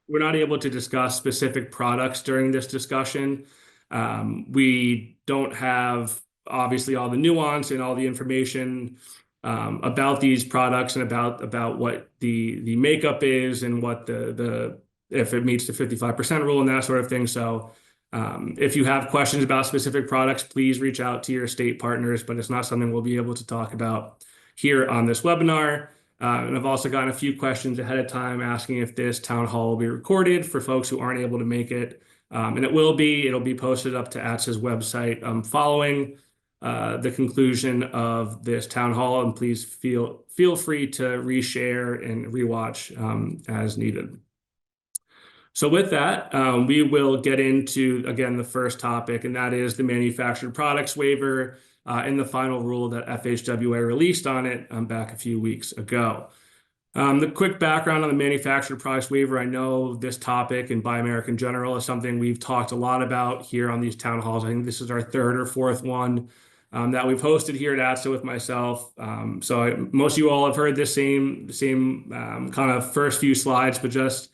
we're not able to discuss specific products during this discussion. We don't have obviously all the nuance and all the information about these products and about what the makeup is and what the if it meets the 55% rule and that sort of thing. So if you have questions about specific products, please reach out to your state partners, but it's not something we'll be able to talk about here on this webinar. And I've also gotten a few questions ahead of time asking if this town hall will be recorded for folks who aren't able to make it. And it will be. It'll be posted up to ATSSA's website following the conclusion of this town hall. And please feel free to reshare and rewatch as needed. So with that, we will get into, again, the first topic, and that is the manufactured products waiver and the final rule that FHWA released on it back a few weeks ago. The quick background on the manufactured products waiver, I know this topic and Buy American General is something we've talked a lot about here on these town halls. I think this is our third or fourth one that we've hosted here at ATSSA with myself. So most of you all have heard this same kind of first few slides, but just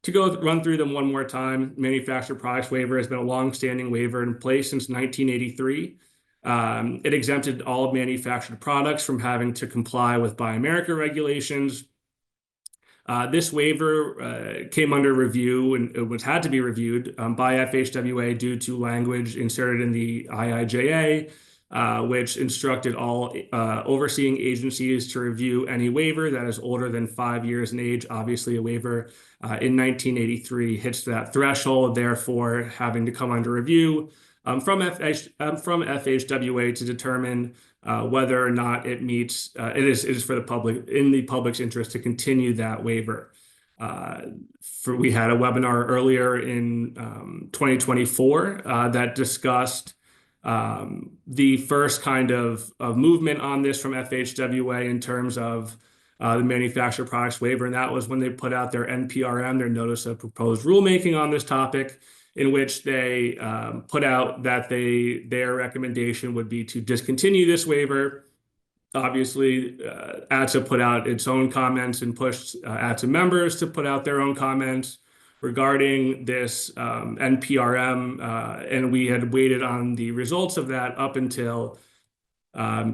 to run through them one more time, manufactured products waiver has been a long-standing waiver in place since 1983. It exempted all manufactured products from having to comply with Buy America regulations. This waiver came under review and it had to be reviewed by FHWA due to language inserted in the IIJA, which instructed all overseeing agencies to review any waiver that is older than 5 years in age. Obviously, a waiver in 1983 hits that threshold, therefore having to come under review from FHWA to determine whether or not it meets, it is for the public, in the public's interest to continue that waiver. We had a webinar earlier in 2024 that discussed the first kind of movement on this from FHWA in terms of the manufactured products waiver, and that was when they put out their NPRM, their Notice of Proposed Rulemaking on this topic, in which they put out that their recommendation would be to discontinue this waiver. Obviously, ATSSA put out its own comments and pushed ATSSA members to put out their own comments regarding this NPRM, and we had waited on the results of that up until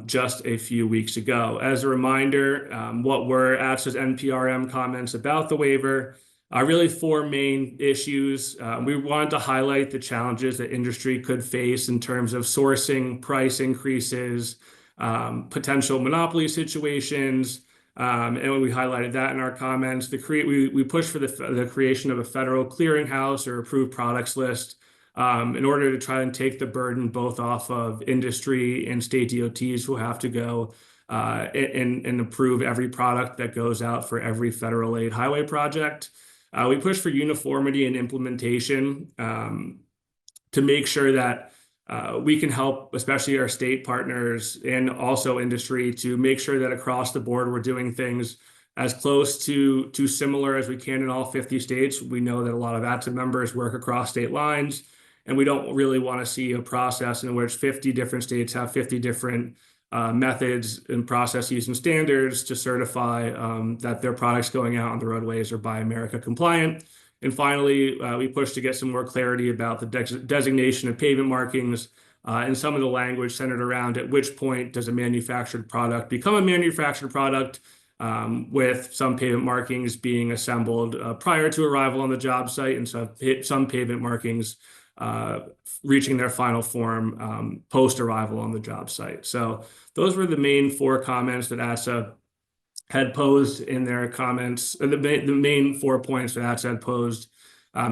just a few weeks ago. As a reminder, what were ATSSA's NPRM comments about the waiver? Really four main issues. We wanted to highlight the challenges that industry could face in terms of sourcing, price increases, potential monopoly situations, and when we highlighted that in our comments, we pushed for the creation of a federal clearinghouse or approved products list in order to try and take the burden both off of industry and state DOTs who have to go and approve every product that goes out for every federal aid highway project. We pushed for uniformity and implementation to make sure that we can help, especially our state partners and also industry, to make sure that across the board we're doing things as close to similar as we can in all 50 states. We know that a lot of ATSSA members work across state lines, and we don't really want to see a process in which 50 different states have 50 different methods and processes and standards to certify that their products going out on the roadways are Buy America compliant. And finally, we pushed to get some more clarity about the designation of pavement markings and some of the language centered around at which point does a manufactured product become a manufactured product, with some pavement markings being assembled prior to arrival on the job site, and so some pavement markings reaching their final form post-arrival on the job site. So those were the main four comments that ATSSA had posed in their comments, the main 4 points that ATSSA had posed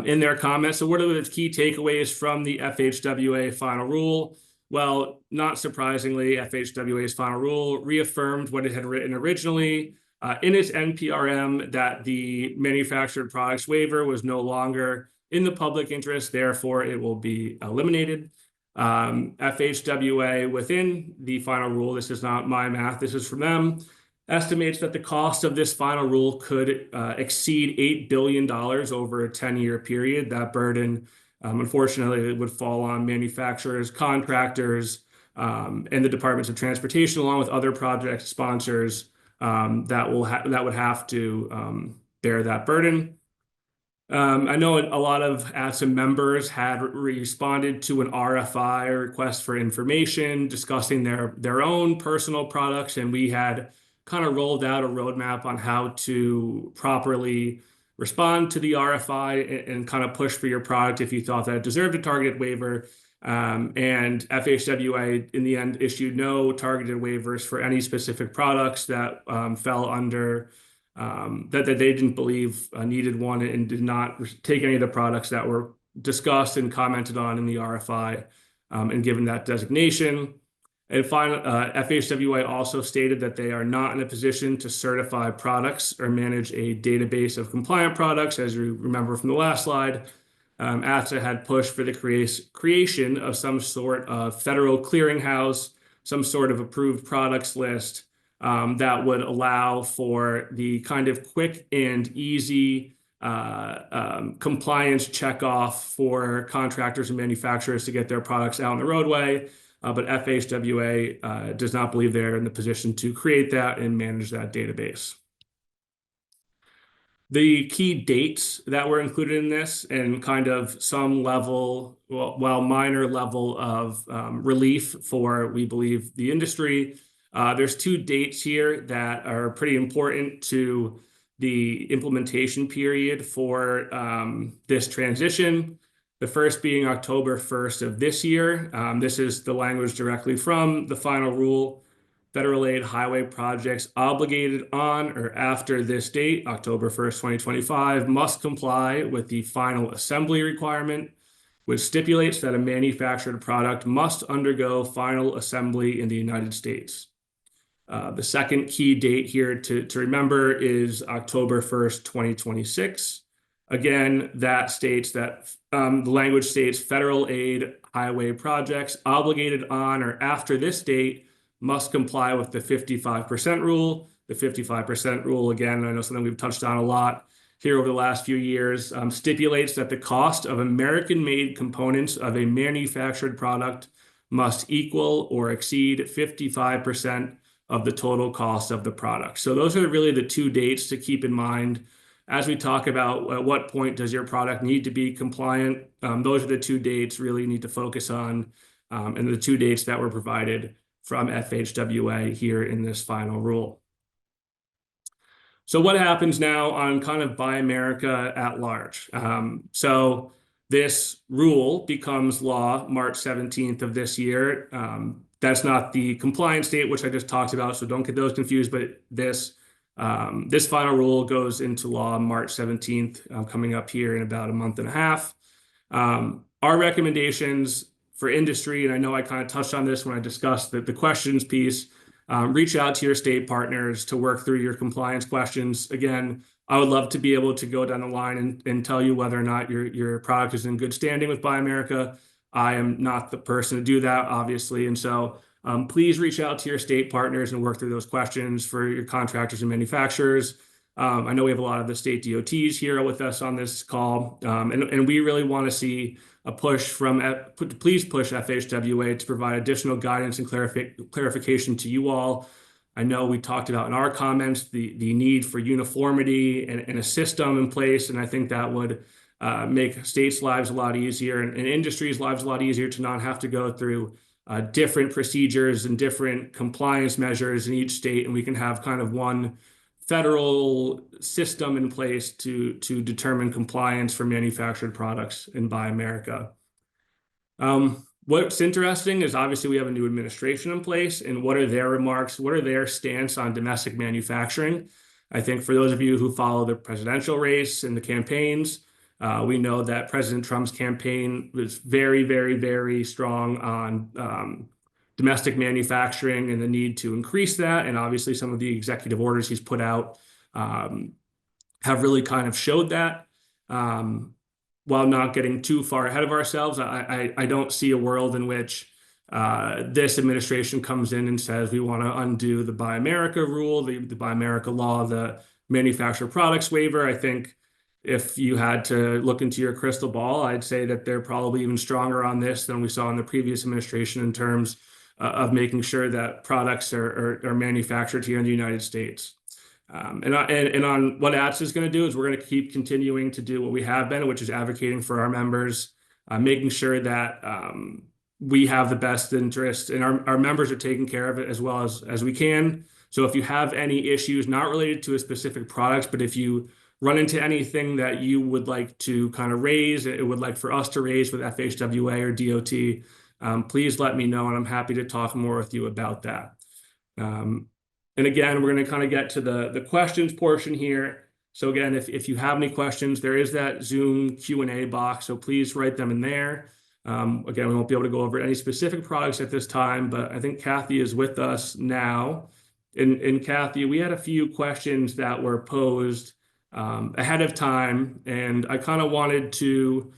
in their comments. So what are the key takeaways from the FHWA final rule? Well, not surprisingly, FHWA's final rule reaffirmed what it had written originally in its NPRM, that the manufactured products waiver was no longer in the public interest, therefore it will be eliminated. FHWA, within the final rule, this is not my math, this is from them, estimates that the cost of this final rule could exceed $8 billion over a 10-year period. That burden, unfortunately, would fall on manufacturers, contractors, and the Departments of Transportation, along with other project sponsors that would have to bear that burden. I know a lot of ATSSA members had responded to an RFI, request for information, discussing their own personal products, and we had kind of rolled out a roadmap on how to properly respond to the RFI and kind of push for your product if you thought that it deserved a targeted waiver. And FHWA in the end issued no targeted waivers for any specific products that fell under that they didn't believe needed one, and did not take any of the products that were discussed and commented on in the RFI and given that designation. And finally, FHWA also stated that they are not in a position to certify products or manage a database of compliant products. As you remember from the last slide, ATSSA had pushed for the creation of some sort of federal clearinghouse, some sort of approved products list that would allow for the kind of quick and easy compliance checkoff for contractors and manufacturers to get their products out on the roadway. But FHWA does not believe they're in the position to create that and manage that database. The key dates that were included in this, and kind of some level, while minor level of relief for, we believe, the industry. There's two dates here that are pretty important to the implementation period for this transition. The first being October 1st of this year. This is the language directly from the final rule. Federal aid highway projects obligated on or after this date, October 1st, 2025, must comply with the final assembly requirement, which stipulates that a manufactured product must undergo final assembly in the United States. The second key date here to remember is October 1st, 2026. Again, that states that the language states federal aid highway projects obligated on or after this date must comply with the 55% rule. The 55% rule, again, I know something we've touched on a lot here over the last few years, stipulates that the cost of American-made components of a manufactured product must equal or exceed 55% of the total cost of the product. So those are really the two dates to keep in mind as we talk about at what point does your product need to be compliant. Those are the two dates really you need to focus on, and the two dates that were provided from FHWA here in this final rule. So what happens now on kind of Buy America at large? So this rule becomes law March 17th of this year. That's not the compliance date, which I just talked about, so don't get those confused, but this final rule goes into law March 17th, coming up here in about a month and a half. Our recommendations for industry, and I know I kind of touched on this when I discussed the questions piece, reach out to your state partners to work through your compliance questions. Again, I would love to be able to go down the line and tell you whether or not your product is in good standing with Buy America. I am not the person to do that, obviously. And so please reach out to your state partners and work through those questions for your contractors and manufacturers. I know we have a lot of the state DOTs here with us on this call, and we really want to see a push from, please push FHWA to provide additional guidance and clarification to you all. I know we talked about in our comments the need for uniformity and a system in place, and I think that would make states' lives a lot easier and industries' lives a lot easier to not have to go through different procedures and different compliance measures in each state, and we can have kind of one federal system in place to determine compliance for manufactured products in Buy America. What's interesting is obviously we have a new administration in place, and what are their remarks? What are their stance on domestic manufacturing? I think for those of you who follow the presidential race and the campaigns, we know that President Trump's campaign was very, very, very strong on domestic manufacturing and the need to increase that. And obviously some of the executive orders he's put out have really kind of showed that. While not getting too far ahead of ourselves, I don't see a world in which this administration comes in and says we want to undo the Buy America rule, the Buy America law, the manufactured products waiver. I think if you had to look into your crystal ball, I'd say that they're probably even stronger on this than we saw in the previous administration in terms of making sure that products are manufactured here in the United States. And on what ATSSA is going to do is we're going to keep continuing to do what we have been, which is advocating for our members, making sure that we have the best interest and our members are taken care of it as well as we can. So if you have any issues not related to a specific product, but if you run into anything that you would like to kind of raise, it would like for us to raise with FHWA or DOT, please let me know, and I'm happy to talk more with you about that. And again, we're going to kind of get to the questions portion here. So again, if you have any questions, there is that Zoom Q&A box, so please write them in there. Again, we won't be able to go over any specific products at this time, but I think Kathy is with us now. And Kathy, we had a few questions that were posed ahead of time, and I kind of wanted to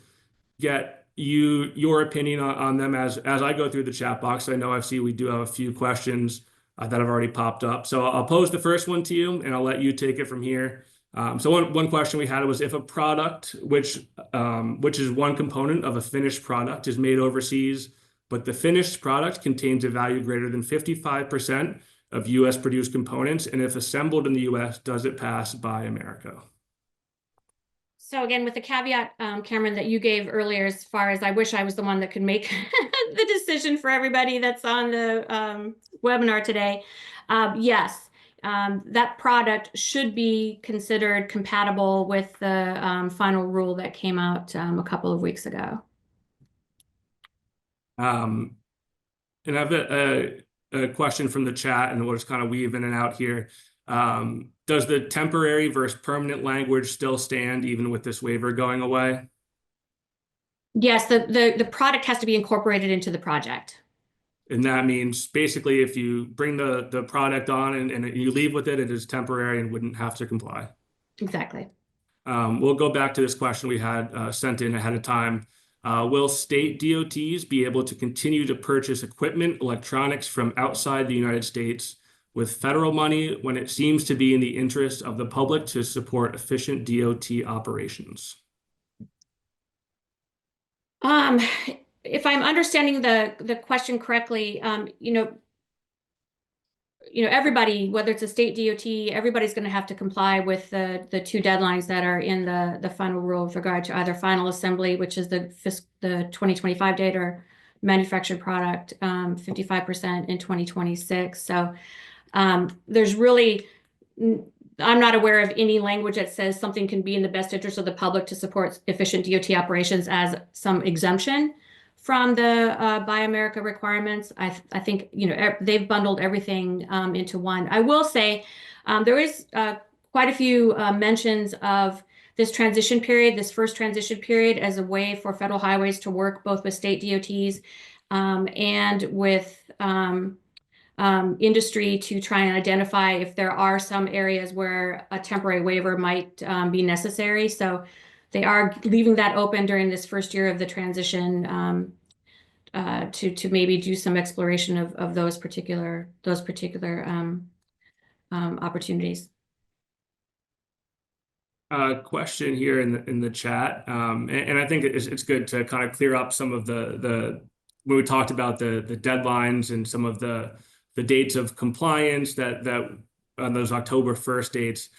get your opinion on them as I go through the chat box. I know we do have a few questions that have already popped up. So I'll pose the first one to you, and I'll let you take it from here. So one question we had was if a product, which is one component of a finished product, is made overseas, but the finished product contains a value greater than 55% of U.S. produced components, and if assembled in the U.S., does it pass Buy America? So again, with the caveat, Cameron, that you gave earlier, as far as I wish I was the one that could make the decision for everybody that's on the webinar today. Yes, that product should be considered compatible with the final rule that came out a couple of weeks ago. And I have a question from the chat, and we'll just kind of weave in and out here. Does the temporary versus permanent language still stand even with this waiver going away? Yes, the product has to be incorporated into the project. And that means basically if you bring the product on and you leave with it, it is temporary and wouldn't have to comply. Exactly. We'll go back to this question we had sent in ahead of time. Will state DOTs be able to continue to purchase equipment, electronics from outside the United States with federal money when it seems to be in the interest of the public to support efficient DOT operations? If I'm understanding the question correctly, everybody, whether it's a state DOT, everybody's going to have to comply with the two deadlines that are in the final rule with regard to either final assembly, which is the 2025 date, or manufactured product 55% in 2026. So there's really, I'm not aware of any language that says something can be in the best interest of the public to support efficient DOT operations as some exemption from the Buy America requirements. I think they've bundled everything into one. I will say there is quite a few mentions of this transition period, this first transition period, as a way for federal highways to work both with state DOTs and with industry to try and identify if there are some areas where a temporary waiver might be necessary. So they are leaving that open during this first year of the transition to maybe do some exploration of those particular opportunities. Question here in the chat, and I think it's good to kind of clear up some of the when we talked about the deadlines and some of the dates of compliance that on those October 1st dates.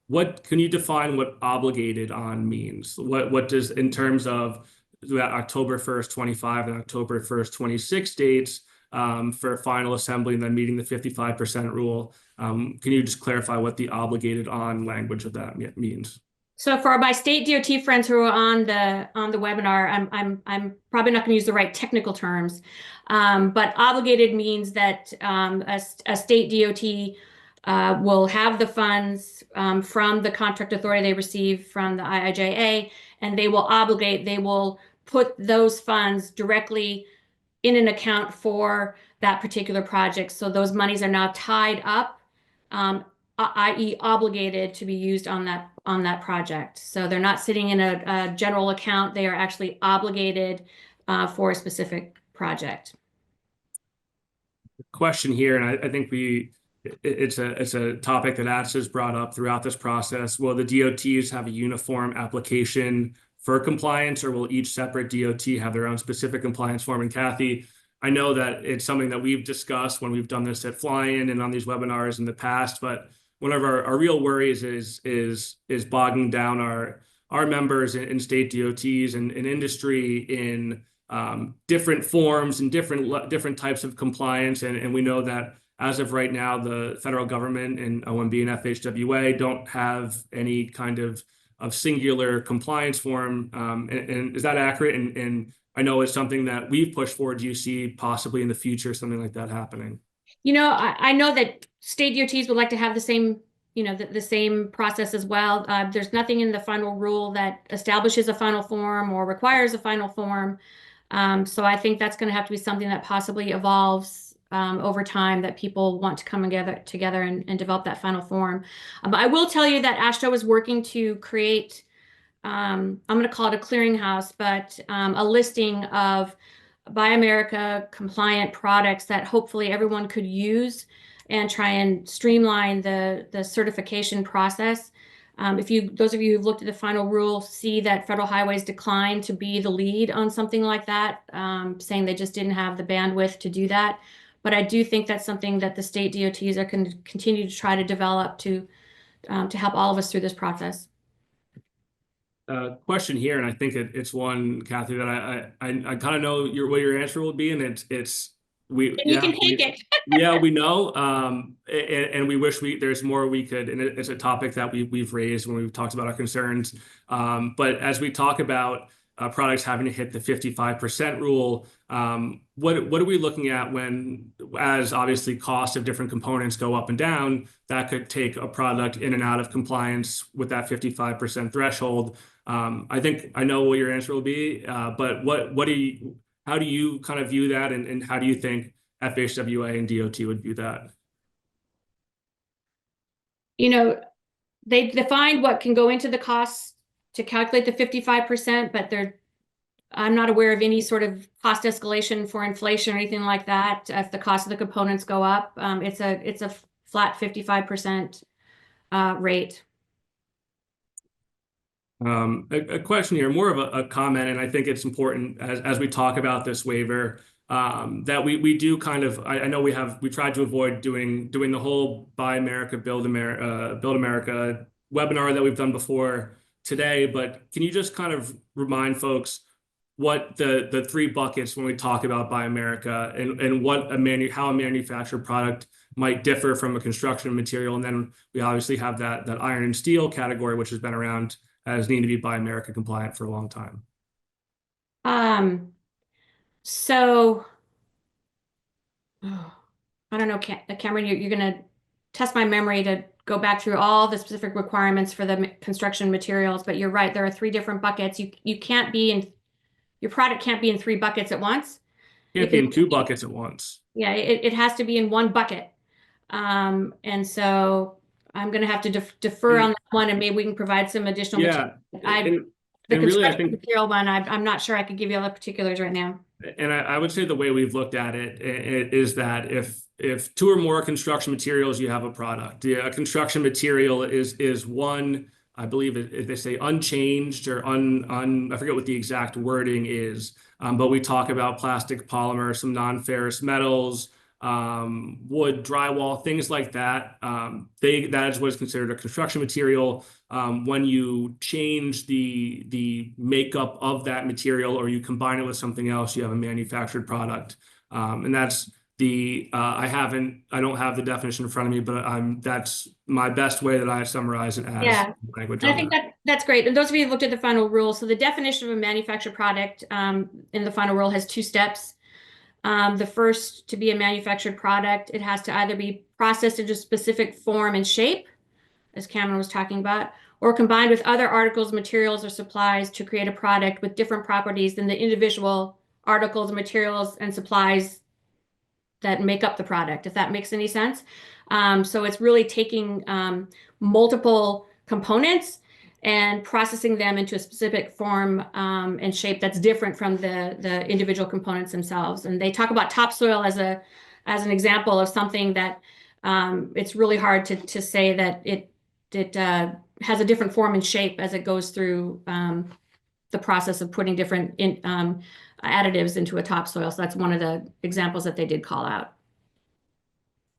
What can you define what obligated on means? What does, in terms of that October 1st, 25 and October 1st, 26 dates for final assembly and then meeting the 55% rule? Can you just clarify what the obligated on language of that means? So for my state DOT friends who are on the webinar, I'm probably not going to use the right technical terms, but obligated means that a state DOT will have the funds from the contract authority they receive from the IIJA, and they will put those funds directly in an account for that particular project. So those monies are now tied up, i.e. obligated to be used on that project. So they're not sitting in a general account. They are actually obligated for a specific project. Question here, and I think it's a topic that ATSSA has brought up throughout this process. Will the DOTs have a uniform application for compliance, or will each separate DOT have their own specific compliance form? And Kathy, I know that it's something that we've discussed when we've done this at Fly-In and on these webinars in the past, but one of our real worries is bogging down our members in state DOTs and industry in different forms and different types of compliance. And we know that as of right now, the federal government and OMB and FHWA don't have any kind of singular compliance form. And is that accurate? And I know it's something that we've pushed forward. Do you see possibly in the future something like that happening? I know that state DOTs would like to have the same, the same process as well. There's nothing in the final rule that establishes a final form or requires a final form. So I think that's going to have to be something that possibly evolves over time, that people want to come together and develop that final form. But I will tell you that ASHTO is working to create, I'm going to call it a clearinghouse, but a listing of Buy America compliant products that hopefully everyone could use and try and streamline the certification process. Those of you who've looked at the final rule see that Federal Highways declined to be the lead on something like that, saying they just didn't have the bandwidth to do that. But I do think that's something that the state DOTs are going to continue to try to develop to help all of us through this process. Question here, and I think it's one, Kathy, that I kind of know what your answer will be, and it's we And you can take it. yeah, we know, and we wish there's more we could, and it's a topic that we've raised when we've talked about our concerns. But as we talk about products having to hit the 55% rule, what are we looking at when, as obviously cost of different components go up and down, that could take a product in and out of compliance with that 55% threshold? I think I know what your answer will be, but how do you kind of view that, and how do you think FHWA and DOT would view that? They defined what can go into the costs to calculate the 55%, but I'm not aware of any sort of cost escalation for inflation or anything like that. If the cost of the components go up, it's a flat 55% rate. A question here, more of a comment, and I think it's important as we talk about this waiver, that we do kind of, I know we tried to avoid doing the whole Buy America, Build America webinar that we've done before today, but can you just kind of remind folks what the three buckets when we talk about Buy America, and what how a manufactured product might differ from a construction material? And then we obviously have that iron and steel category, which has been around as needing to be Buy America compliant for a long time. So, I don't know, Cameron, you're going to test my memory to go back through all the specific requirements for the construction materials, but you're right, there are three different buckets. You can't be in, your product can't be in three buckets at once. Can't be in two buckets at once. Yeah, it has to be in one bucket. And so I'm going to have to defer on that one, and maybe we can provide some additional material. The construction material one, I'm not sure I could give you all the particulars right now. And I would say the way we've looked at it is that if two or more construction materials, you have a product. A construction material is one, I believe they say unchanged or I forget what the exact wording is, but we talk about plastic, polymer, some non-ferrous metals, wood, drywall, things like that. That is what is considered a construction material. When you change the makeup of that material, or you combine it with something else, you have a manufactured product. And that's I don't have the definition in front of me, but that's my best way that I summarize it as language. And I think that's great. And those of you who looked at the final rule, so the definition of a manufactured product in the final rule has two steps. The first, to be a manufactured product, it has to either be processed into a specific form and shape, as Cameron was talking about, or combined with other articles, materials, or supplies to create a product with different properties than the individual articles, materials, and supplies that make up the product, if that makes any sense. So it's really taking multiple components and processing them into a specific form and shape that's different from the individual components themselves. And they talk about topsoil as an example of something that it's really hard to say that it has a different form and shape as it goes through the process of putting different additives into a topsoil. So that's one of the examples that they did call out.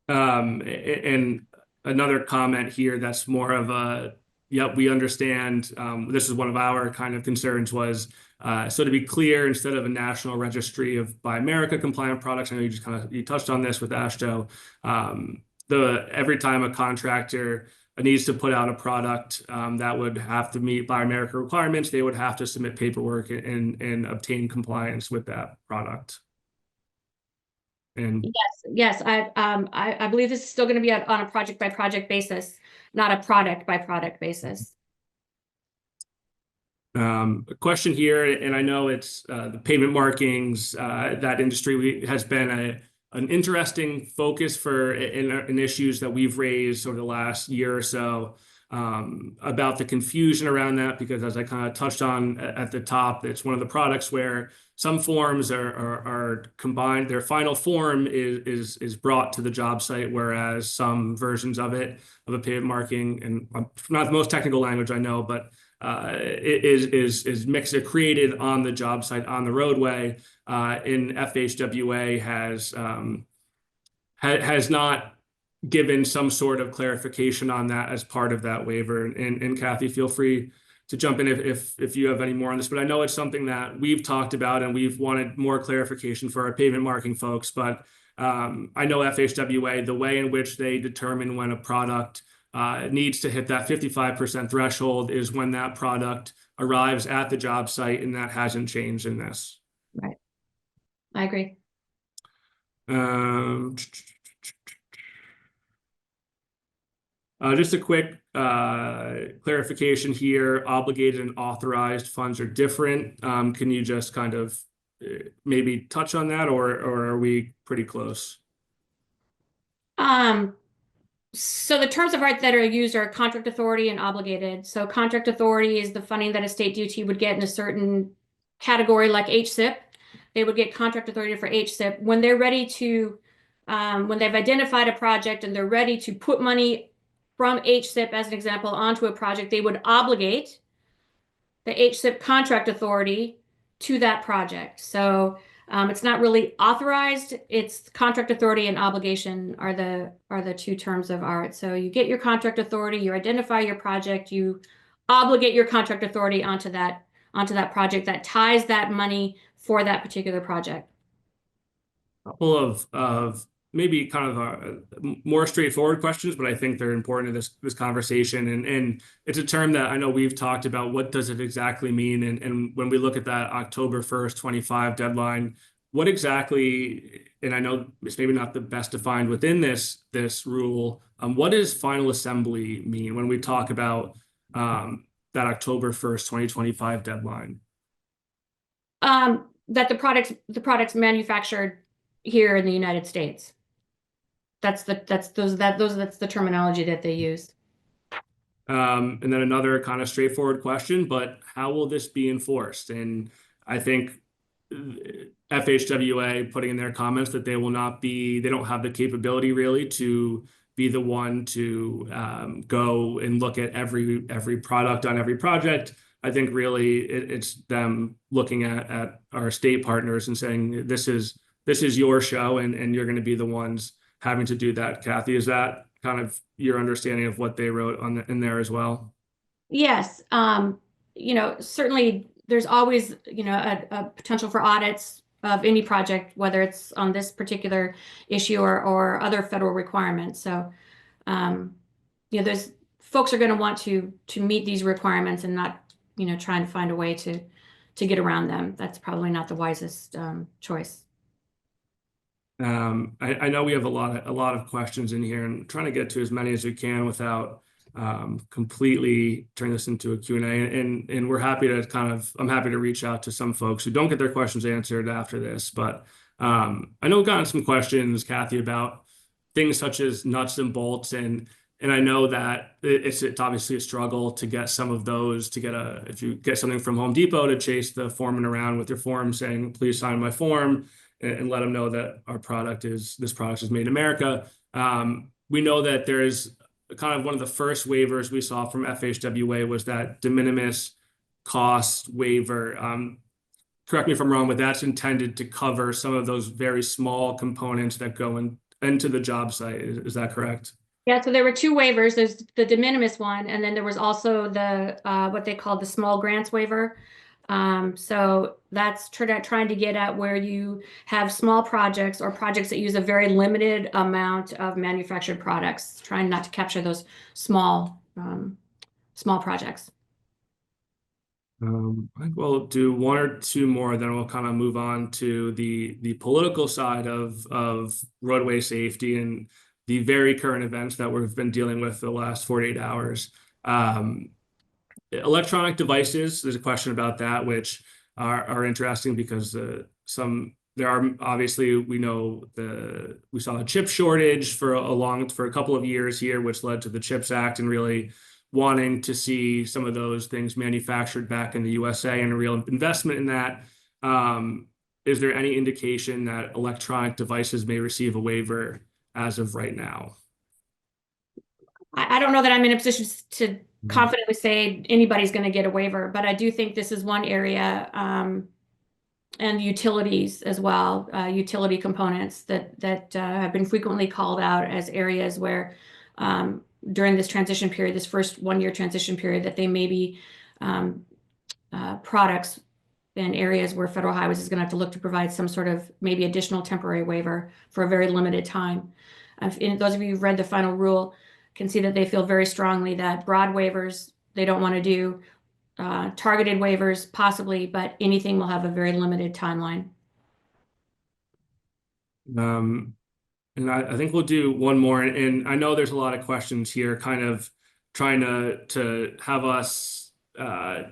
And another comment here that's more of a, yep, we understand. This is one of our kind of concerns was, so to be clear, instead of a national registry of Buy America compliant products, I know you just you touched on this with ASHTO, every time a contractor needs to put out a product that would have to meet Buy America requirements, they would have to submit paperwork and obtain compliance with that product. And Yes, I believe this is still going to be on a project by project basis, not a product by product basis. a question here, and I know it's the pavement markings. That industry has been an interesting focus for in issues that we've raised over the last year or so, about the confusion around that, because as I kind of touched on at the top, it's one of the products where some forms are combined. Their final form is brought to the job site, whereas some versions of a pavement marking, and not the most technical language I know, but it is mixed or created on the job site on the roadway. In FHWA has not given some sort of clarification on that as part of that waiver. And Kathy, feel free to jump in if you have any more on this, but I know it's something that we've talked about and we've wanted more clarification for our pavement marking folks. But I know FHWA, the way in which they determine when a product needs to hit that 55% threshold is when that product arrives at the job site, and that hasn't changed in this. Right. I agree. Just a quick clarification here. Obligated and authorized funds are different. Can you just kind of maybe touch on that, or are we pretty close? So the terms of art that are used are contract authority and obligated. So contract authority is the funding that a state DOT would get in a certain category, like HSIP. They would get contract authority for HSIP. When they're ready to, when they've identified a project and they're ready to put money from HSIP, as an example, onto a project, they would obligate the HSIP contract authority to that project. So it's not really authorized. It's contract authority and obligation are the two terms of art. So you get your contract authority, you identify your project, you obligate your contract authority onto that project that ties that money for that particular project. A couple of maybe kind of more straightforward questions, but I think they're important to this conversation. And it's a term that I know we've talked about. What does it exactly mean? And when we look at that October 1st, 25 deadline, what exactly, and I know it's maybe not the best defined within this rule, what does final assembly mean when we talk about that October 1st, 2025 deadline? That the products manufactured here in the United States. That's the terminology that they use. And then another kind of straightforward question, but how will this be enforced? And I think FHWA putting in their comments that they don't have the capability really to be the one to go and look at every product on every project. I think really it's them looking at our state partners and saying, this is your show, and you're going to be the ones having to do that. Kathy, is that kind of your understanding of what they wrote in there as well? Yes. Certainly there's always, a potential for audits of any project, whether it's on this particular issue or other federal requirements. So, there's folks are going to want to meet these requirements and not, trying to find a way to get around them. That's probably not the wisest choice. I know we have a lot of questions in here, and trying to get to as many as we can without completely turning this into a Q&A. And we're happy to I'm happy to reach out to some folks who don't get their questions answered after this. But I know we've gotten some questions, Kathy, about things such as nuts and bolts, and I know that it's obviously a struggle to get some of those, if you get something from Home Depot, to chase the foreman around with your form saying, please sign my form, and let them know that this product is made in America. We know that there is kind of one of the first waivers we saw from FHWA was that de minimis cost waiver. Correct me if I'm wrong, but that's intended to cover some of those very small components that go into the job site. Is that correct? Yeah, so there were two waivers. There's the de minimis one, and then there was also the what they call the small grants waiver. So that's trying to get at where you have small projects or projects that use a very limited amount of manufactured products, trying not to capture those small projects. I think we'll do one or two more, then we'll kind of move on to the political side of roadway safety and the very current events that we've been dealing with the last 48 hours. Um, Electronic devices, there's a question about that, which are interesting because there are obviously we saw a chip shortage for a couple of years here, which led to the CHIPS Act and really wanting to see some of those things manufactured back in the USA and a real investment in that. Is there any indication that electronic devices may receive a waiver as of right now? I don't know that I'm in a position to confidently say anybody's going to get a waiver, but I do think this is one area, and utilities as well, utility components that have been frequently called out as areas where during this transition period, this first 1 year transition period, that they may be products in areas where Federal Highways is going to have to look to provide some sort of maybe additional temporary waiver for a very limited time. And those of you who've read the final rule can see that they feel very strongly that broad waivers they don't want to do, targeted waivers possibly, but anything will have a very limited timeline. And I think we'll do one more. And I know there's a lot of questions here, kind of trying to have us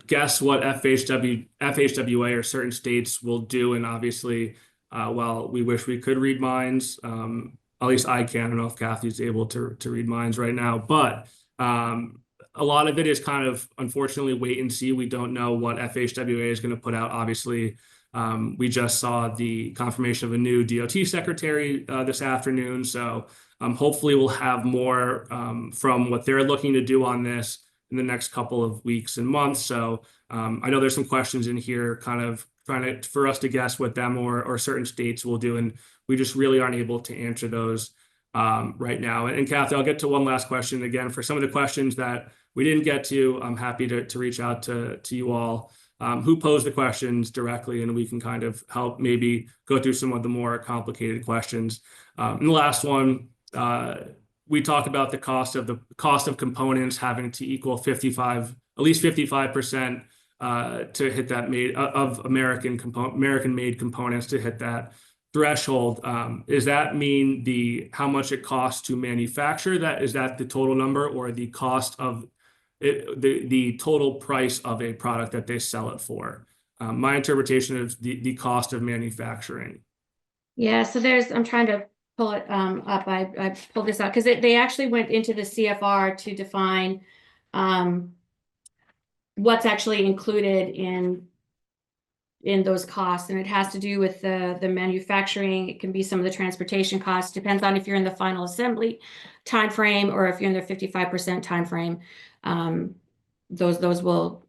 guess what FHWA or certain states will do. And obviously, while we wish we could read minds, at least I can. I don't know if Kathy's able to read minds right now, but a lot of it is kind of unfortunately wait and see. We don't know what FHWA is going to put out. Obviously, we just saw the confirmation of a new DOT secretary this afternoon. So hopefully we'll have more from what they're looking to do on this in the next couple of weeks and months. So I know there's some questions in here kind of trying for us to guess what them or certain states will do. And we just really aren't able to answer those right now. And Kathy, I'll get to one last question again. For some of the questions that we didn't get to, I'm happy to reach out to you all who posed the questions directly, and we can kind of help maybe go through some of the more complicated questions. And the last one, we talked about the cost of components having to equal at least 55% to hit that American-made components to hit that threshold. Does that mean how much it costs to manufacture that? Is that the total number, or the cost of the total price of a product that they sell it for? My interpretation is the cost of manufacturing. Yeah, so I'm trying to pull it up. I pulled this out because they actually went into the CFR to define what's actually included in those costs, and it has to do with the manufacturing. It can be some of the transportation costs. Depends on if you're in the final assembly time frame or if you're in the 55% time frame. Those will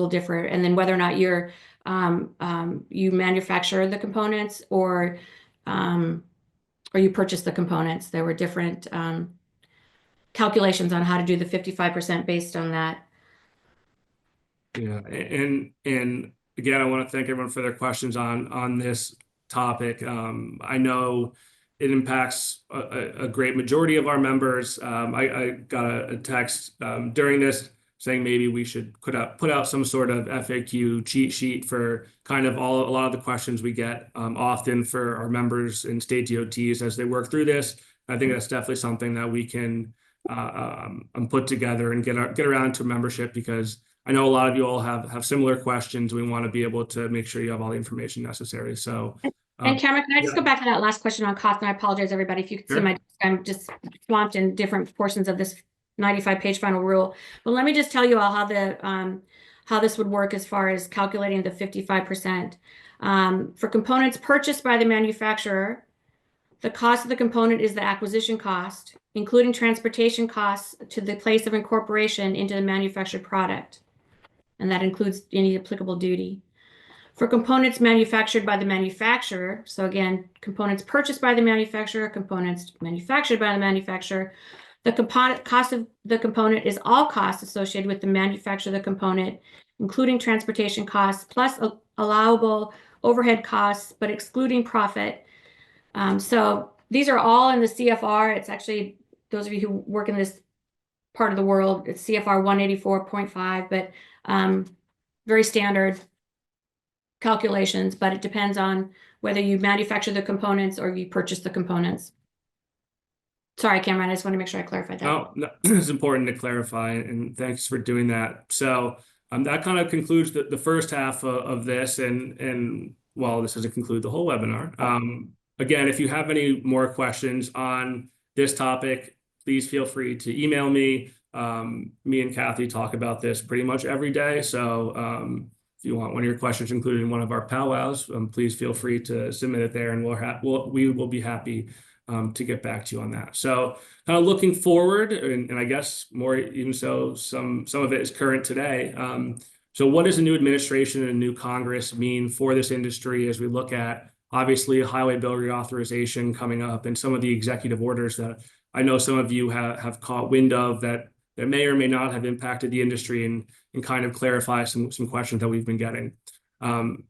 differ, and then whether or not you manufacture the components or you purchase the components. There were different calculations on how to do the 55% based on that. Yeah, and again, I want to thank everyone for their questions on this topic. I know it impacts a great majority of our members. I got a text during this saying maybe we should put out some sort of FAQ cheat sheet for kind of a lot of the questions we get often for our members in state DOTs as they work through this. I think that's definitely something that we can put together and get around to membership, because I know a lot of you all have similar questions. We want to be able to make sure you have all the information necessary. So, and Cameron, can I just go back to that last question on cost? And I apologize, everybody, if you could see my, I'm just swamped in different portions of this 95-page final rule. But let me just tell you all how this would work as far as calculating the 55%. For components purchased by the manufacturer, the cost of the component is the acquisition cost, including transportation costs to the place of incorporation into the manufactured product. And that includes any applicable duty. For components manufactured by the manufacturer, so again, components purchased by the manufacturer, components manufactured by the manufacturer, The cost of the component is all costs associated with the manufacture of the component, including transportation costs, plus allowable overhead costs, but excluding profit. So these are all in the CFR. It's actually, those of you who work in this part of the world, it's CFR 184.5, but very standard calculations, but it depends on whether you manufacture the components or you purchase the components. Sorry, Cameron, I just want to make sure I clarified that. No, it's important to clarify, and thanks for doing that. So that kind of concludes the first half of this, and well, this doesn't conclude the whole webinar. Again, if you have any more questions on this topic, please feel free to email me. Me and Kathy talk about this pretty much every day. So if you want one of your questions included in one of our powwows, please feel free to submit it there, and we will be happy to get back to you on that. So kind of looking forward, and I guess more even so, some of it is current today. So what does a new administration and a new Congress mean for this industry as we look at, obviously, a highway bill reauthorization coming up and some of the executive orders that I know some of you have caught wind of that may or may not have impacted the industry, and kind of clarify some questions that we've been getting.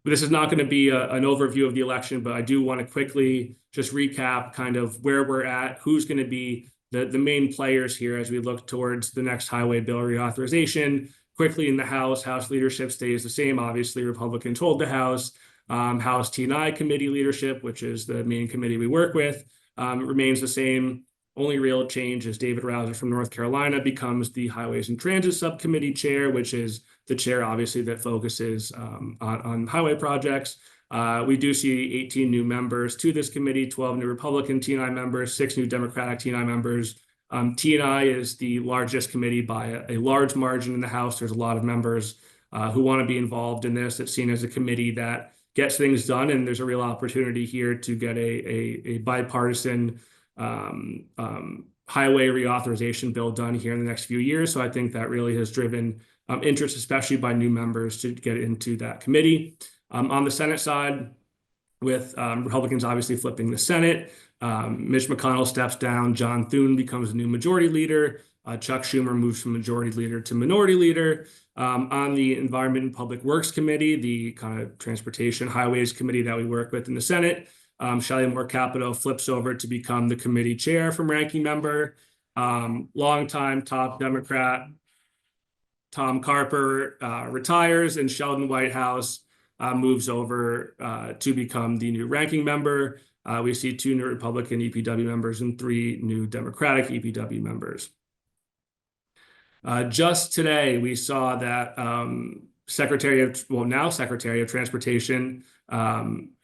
This is not going to be an overview of the election, but I do want to quickly just recap kind of where we're at, who's going to be the main players here as we look towards the next highway bill reauthorization. Quickly in the House leadership stays the same. Obviously, Republicans hold the House. House T&I committee leadership, which is the main committee we work with, remains the same. Only real change is David Rouser from North Carolina becomes the Highways and Transit Subcommittee chair, which is the chair, obviously, that focuses on highway projects. We do see 18 new members to this committee, 12 new Republican T&I members, 6 new Democratic T&I members. T&I is the largest committee by a large margin in the House. There's a lot of members who want to be involved in this. It's seen as a committee that gets things done, and there's a real opportunity here to get a bipartisan highway reauthorization bill done here in the next few years. So I think that really has driven interest, especially by new members, to get into that committee. On the Senate side, with Republicans obviously flipping the Senate, Mitch McConnell steps down, John Thune becomes the new majority leader, Chuck Schumer moves from majority leader to minority leader. On the Environment and Public Works Committee, the kind of transportation highways committee that we work with in the Senate, Shelley Moore Capito flips over to become the committee chair from ranking member. Longtime top Democrat Tom Carper retires, and Sheldon Whitehouse moves over to become the new ranking member. We see 2 new Republican EPW members and 3 new Democratic EPW members. Just today, we saw that now Secretary of Transportation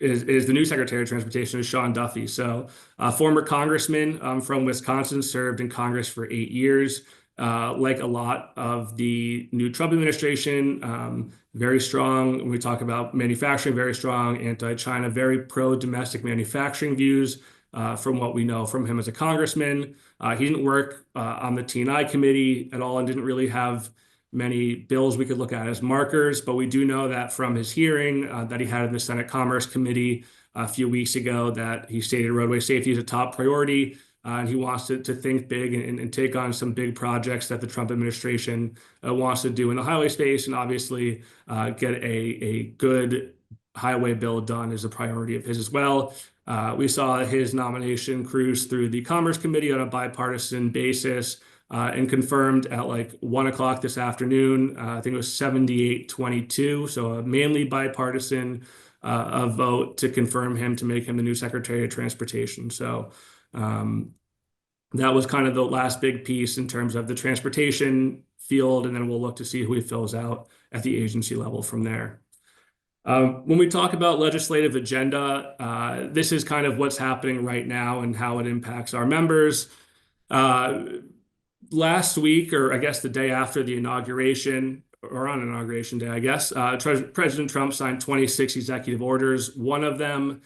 is the new Secretary of Transportation is Sean Duffy. So former congressman from Wisconsin, served in Congress for 8 years. Like a lot of the new Trump administration, very strong when we talk about manufacturing, very strong anti-China, very pro-domestic manufacturing views from what we know from him as a congressman. He didn't work on the T&I committee at all and didn't really have many bills we could look at as markers, but we do know that from his hearing that he had in the Senate Commerce Committee a few weeks ago that he stated roadway safety is a top priority, and he wants to think big and take on some big projects that the Trump administration wants to do in the highway space, and obviously get a good highway bill done is a priority of his as well. We saw his nomination cruise through the Commerce Committee on a bipartisan basis, and confirmed at like 1 o'clock this afternoon. I think it was 78-22, so a mainly bipartisan vote to confirm him, to make him the new Secretary of Transportation. So that was kind of the last big piece in terms of the transportation field, and then we'll look to see who he fills out at the agency level from there. When we talk about legislative agenda, this is kind of what's happening right now and how it impacts our members. Last week, or I guess the day after the inauguration, or on Inauguration Day, I guess, President Trump signed 26 executive orders. One of them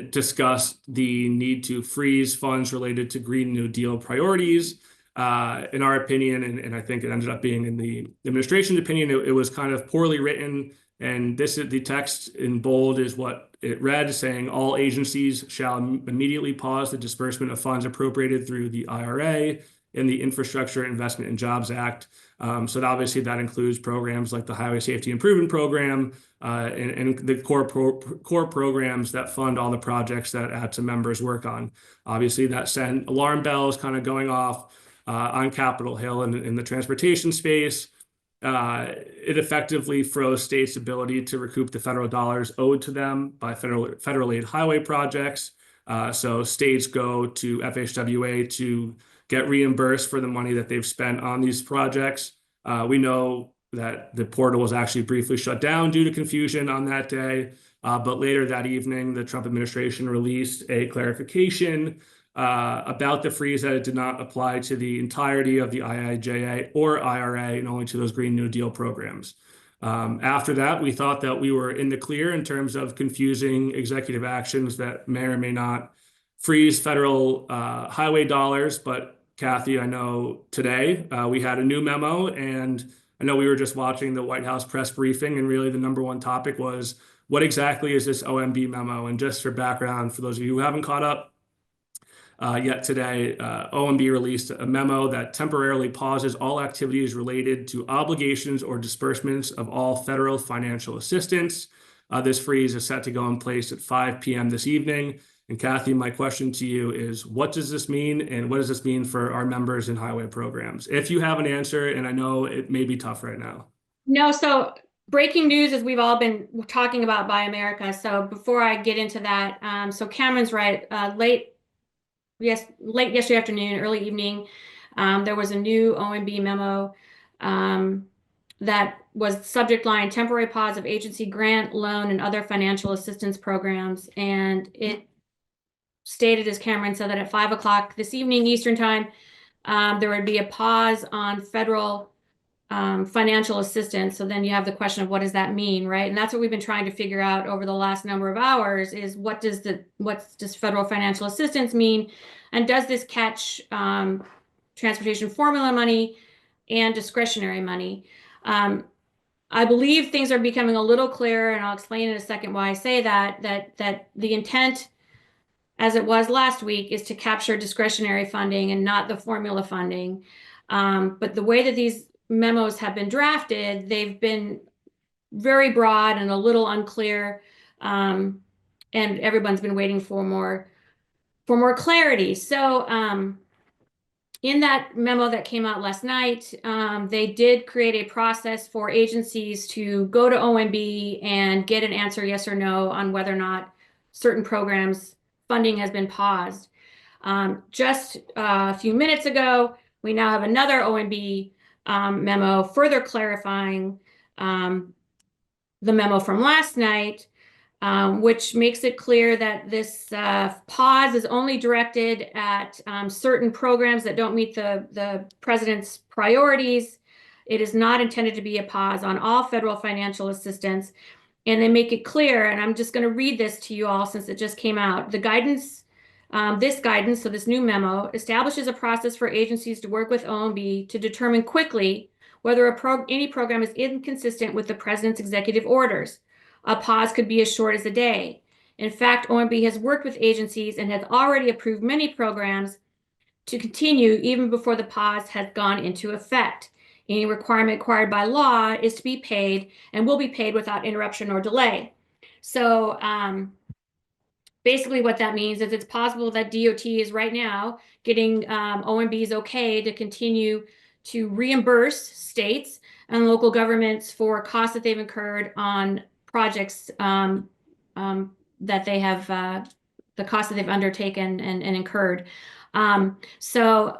discussed the need to freeze funds related to Green New Deal priorities. In our opinion, and I think it ended up being in the administration's opinion, it was kind of poorly written. And the text in bold is what it read, saying all agencies shall immediately pause the disbursement of funds appropriated through the IRA in the Infrastructure Investment and Jobs Act. So obviously that includes programs like the Highway Safety Improvement Program and the core programs that fund all the projects that ATSSA members work on. Obviously, that sent alarm bells kind of going off on Capitol Hill and in the transportation space. It effectively froze states' ability to recoup the federal dollars owed to them by federal aid highway projects. So states go to FHWA to get reimbursed for the money that they've spent on these projects. We know that the portal was actually briefly shut down due to confusion on that day. But later that evening, the Trump administration released a clarification about the freeze that it did not apply to the entirety of the IIJA or IRA and only to those Green New Deal programs. After that, we thought that we were in the clear in terms of confusing executive actions that may or may not freeze federal highway dollars. But Kathy, I know today we had a new memo, and I know we were just watching the White House press briefing, and really the number one topic was what exactly is this OMB memo? And just for background, for those of you who haven't caught up yet today, OMB released a memo that temporarily pauses all activities related to obligations or disbursements of all federal financial assistance. This freeze is set to go in place at 5 p.m. this evening. And Kathy, my question to you is, what does this mean, and what does this mean for our members in highway programs? If you have an answer, and I know it may be tough right now. No, so breaking news, as we've all been talking about Buy America. So before I get into that, so Cameron's right. Late yesterday afternoon, early evening, there was a new OMB memo that was subject line temporary pause of agency grant, loan, and other financial assistance programs. And it stated, as Cameron said, that at 5 o'clock this evening Eastern time, there would be a pause on federal financial assistance. So then you have the question of what does that mean, right? And that's what we've been trying to figure out over the last number of hours is what does federal financial assistance mean? And does this catch transportation formula money and discretionary money? I believe things are becoming a little clearer, and I'll explain in a second why I say that the intent, as it was last week, is to capture discretionary funding and not the formula funding. But the way that these memos have been drafted, they've been very broad and a little unclear, and everyone's been waiting for more clarity. So in that memo that came out last night, they did create a process for agencies to go to OMB and get an answer, yes or no, on whether or not certain programs funding has been paused. Just a few minutes ago, we now have another OMB memo further clarifying the memo from last night, which makes it clear that this pause is only directed at certain programs that don't meet the president's priorities. It is not intended to be a pause on all federal financial assistance. And they make it clear, and I'm just going to read this to you all since it just came out. The guidance, so this new memo, establishes a process for agencies to work with OMB to determine quickly whether any program is inconsistent with the president's executive orders. A pause could be as short as a day. In fact, OMB has worked with agencies and has already approved many programs to continue even before the pause has gone into effect. Any requirement required by law is to be paid and will be paid without interruption or delay. So basically what that means is it's possible that DOT is right now getting OMB's okay to continue to reimburse states and local governments for costs that they've incurred on projects that they have, the costs that they've undertaken and incurred. So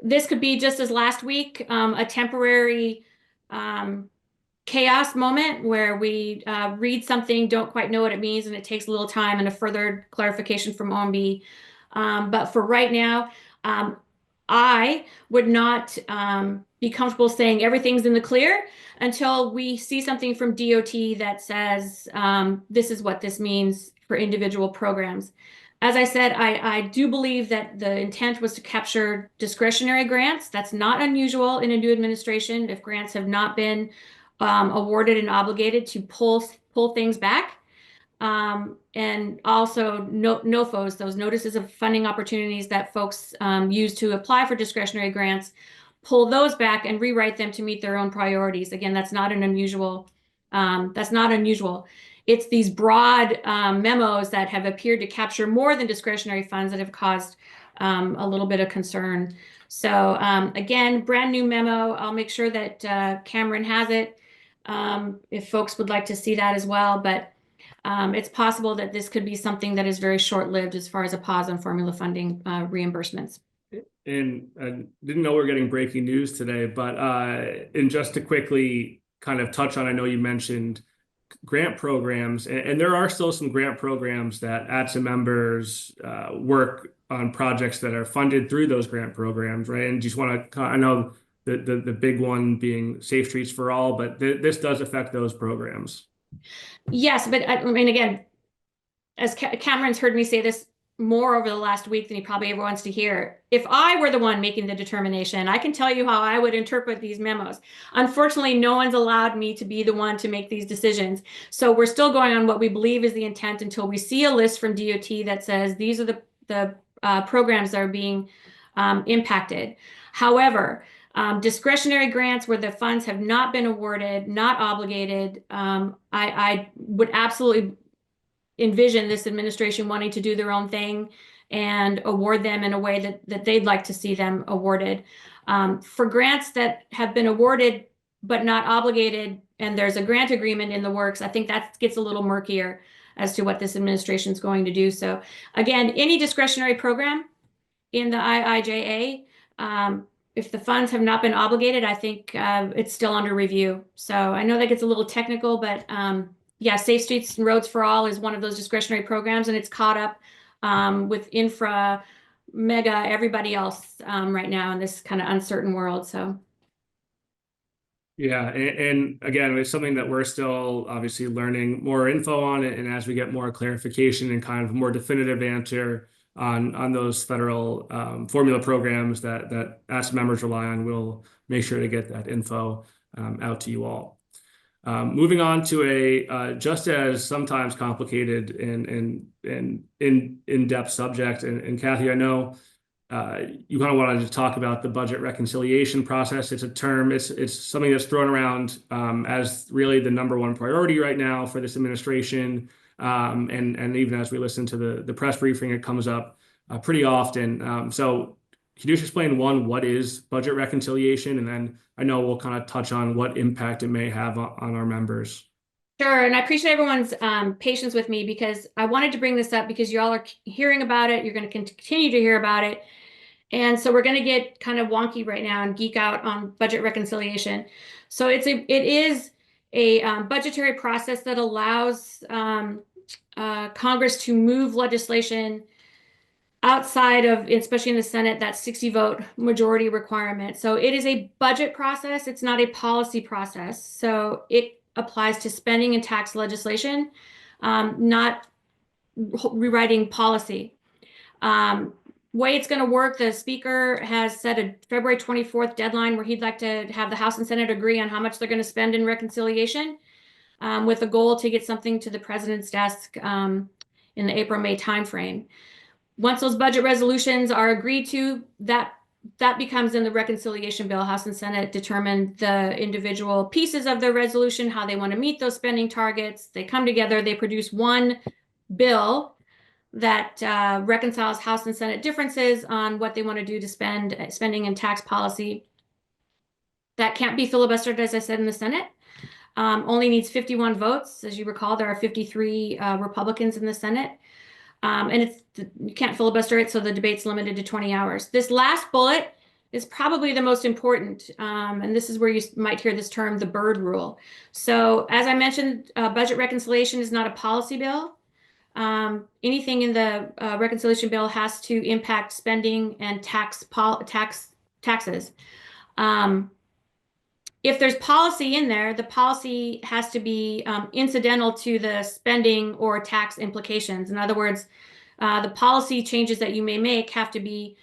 this could be just as last week, a temporary chaos moment where we read something, don't quite know what it means, and it takes a little time and a further clarification from OMB. But for right now, I would not be comfortable saying everything's in the clear until we see something from DOT that says this is what this means for individual programs. As I said, I do believe that the intent was to capture discretionary grants. That's not unusual in a new administration if grants have not been awarded and obligated to pull things back. And also NOFOs, those notices of funding opportunities that folks use to apply for discretionary grants, pull those back and rewrite them to meet their own priorities. Again, that's not unusual. It's these broad memos that have appeared to capture more than discretionary funds that have caused a little bit of concern. So again, brand new memo. I'll make sure that Cameron has it if folks would like to see that as well. But it's possible that this could be something that is very short-lived as far as a pause on formula funding reimbursements. And I didn't know we were getting breaking news today, but and just to quickly kind of touch on, I know you mentioned grant programs, and there are still some grant programs that ATSSA members work on projects that are funded through those grant programs, right? And just want to, I know the big one being Safe Streets for All, but this does affect those programs. Yes, but I mean, again, as Cameron's heard me say this more over the last week than he probably ever wants to hear. If I were the one making the determination, I can tell you how I would interpret these memos. Unfortunately, no one's allowed me to be the one to make these decisions. So we're still going on what we believe is the intent until we see a list from DOT that says these are the programs that are being impacted. However, discretionary grants where the funds have not been awarded, not obligated, I would absolutely envision this administration wanting to do their own thing and award them in a way that they'd like to see them awarded. For grants that have been awarded but not obligated, and there's a grant agreement in the works, I think that gets a little murkier as to what this administration is going to do. So again, any discretionary program in the IIJA, if the funds have not been obligated, I think it's still under review. So I know that gets a little technical, but yeah, Safe Streets and Roads for All is one of those discretionary programs, and it's caught up with infra, mega, everybody else right now in this kind of uncertain world. So. Yeah, and again, it's something that we're still obviously learning more info on it, and as we get more clarification and kind of more definitive answer on those federal formula programs that ATSSA members rely on, we'll make sure to get that info out to you all. Moving on to a just as sometimes complicated and in-depth subject, and Kathy, I know you kind of wanted to talk about the budget reconciliation process. It's a term, it's something that's thrown around as really the number one priority right now for this administration. And even as we listen to the press briefing, it comes up pretty often. So can you just explain, one, what is budget reconciliation? And then I know we'll kind of touch on what impact it may have on our members. Sure, and I appreciate everyone's patience with me because I wanted to bring this up because you all are hearing about it. You're going to continue to hear about it. And so we're going to get kind of wonky right now and geek out on budget reconciliation. So it is a budgetary process that allows Congress to move legislation outside of, especially in the Senate, that 60-vote majority requirement. So it is a budget process. It's not a policy process. So it applies to spending and tax legislation, not rewriting policy. Way it's going to work, the Speaker has set a February 24th deadline where he'd like to have the House and Senate agree on how much they're going to spend in reconciliation, with a goal to get something to the President's desk in the April-May timeframe. Once those budget resolutions are agreed to, that becomes in the reconciliation bill. House and Senate determine the individual pieces of the resolution, how they want to meet those spending targets. They come together, they produce one bill that reconciles House and Senate differences on what they want to do to spending and tax policy. That can't be filibustered, as I said, in the Senate. Only needs 51 votes. As you recall, there are 53 Republicans in the Senate. And you can't filibuster it, so the debate's limited to 20 hours. This last bullet is probably the most important, and this is where you might hear this term, the Byrd Rule. So as I mentioned, budget reconciliation is not a policy bill. Anything in the reconciliation bill has to impact spending and taxes. If there's policy in there, the policy has to be incidental to the spending or tax implications. In other words, the policy changes that you may make have to be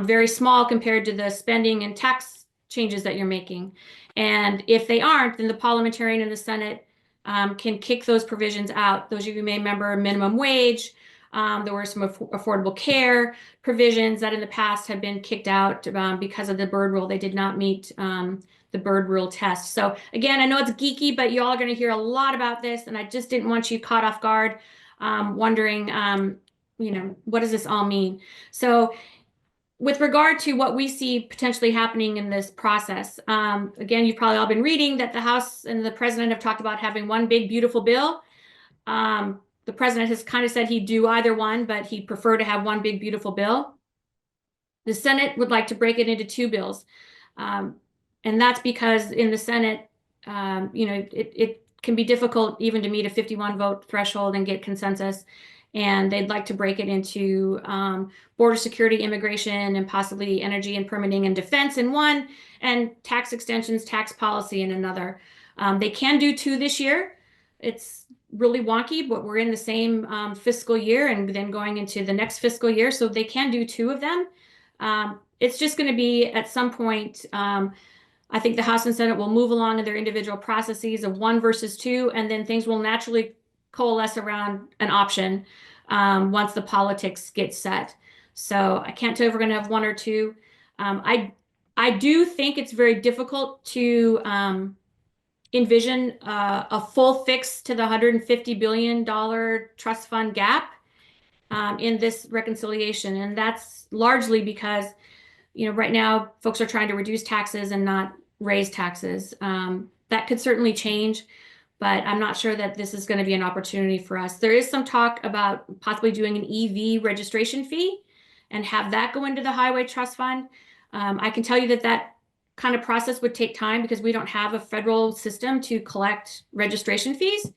very small compared to the spending and tax changes that you're making. And if they aren't, then the parliamentarian in the Senate can kick those provisions out. Those of you may remember minimum wage. There were some affordable care provisions that in the past had been kicked out because of the Byrd rule. They did not meet the Byrd rule test. So again, I know it's geeky, but you all are going to hear a lot about this, and I just didn't want you caught off guard, wondering, what does this all mean? So with regard to what we see potentially happening in this process, again, you've probably all been reading that the House and the President have talked about having one big, beautiful bill. The President has kind of said he'd do either one, but he'd prefer to have one big, beautiful bill. The Senate would like to break it into two bills. And that's because in the Senate, it can be difficult even to meet a 51 vote threshold and get consensus. And they'd like to break it into border security, immigration, and possibly energy and permitting and defense in one, and tax extensions, tax policy in another. They can do two this year. It's really wonky, but we're in the same fiscal year and then going into the next fiscal year. So they can do two of them. It's just going to be at some point, I think the House and Senate will move along in their individual processes of one versus two, and then things will naturally coalesce around an option once the politics get set. So I can't tell if we're going to have one or two. I do think it's very difficult to envision a full fix to the $150 billion trust fund gap in this reconciliation. And that's largely because, right now folks are trying to reduce taxes and not raise taxes. That could certainly change, but I'm not sure that this is going to be an opportunity for us. There is some talk about possibly doing an EV registration fee and have that go into the highway trust fund. I can tell you that kind of process would take time because we don't have a federal system to collect registration fees,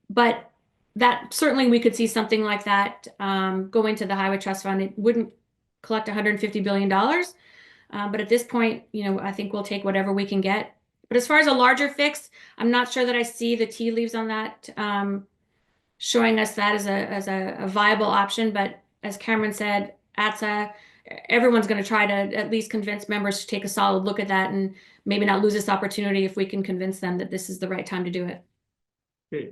but that certainly we could see something like that go into the highway trust fund. It wouldn't collect $150 billion. But at this point, I think we'll take whatever we can get. But as far as a larger fix, I'm not sure that I see the tea leaves on that showing us that as a viable option. But as Cameron said, ATSSA, everyone's going to try to at least convince members to take a solid look at that and maybe not lose this opportunity if we can convince them that this is the right time to do it.